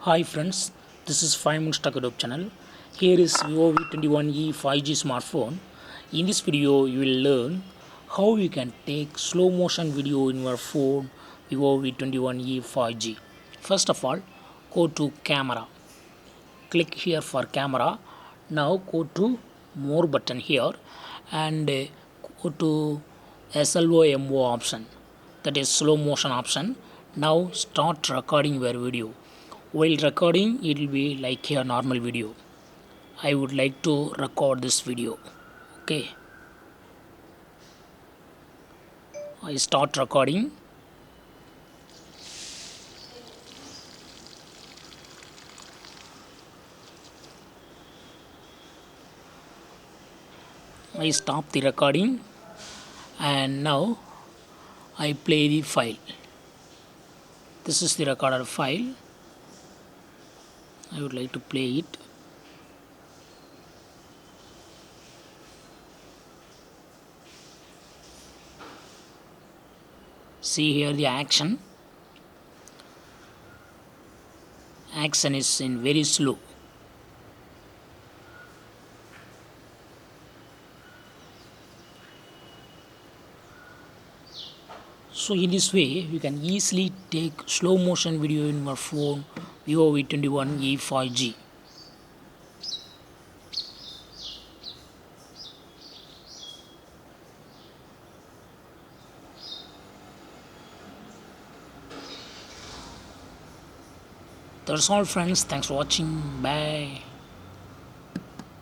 Hi friends, this is 5 Minutes Tech YouTube channel. Here is Vivo V21e 5G smartphone. In this video, you will learn how you can take slow motion video in your phone Vivo V21e 5G. First of all, go to camera. Click here for camera. Now go to more button here and go to SLOMO option, that is slow motion option. Now start recording your video. While recording, it will be like a normal video. I would like to record this video. Okay, I start recording. I stop the recording and now I play the file. This is the recorded file. I would like to play it. See here the action. Action is in very slow. So in this way, you can easily take slow motion video in your phone Vivo V21e 5G. That's all friends. Thanks for watching. Bye.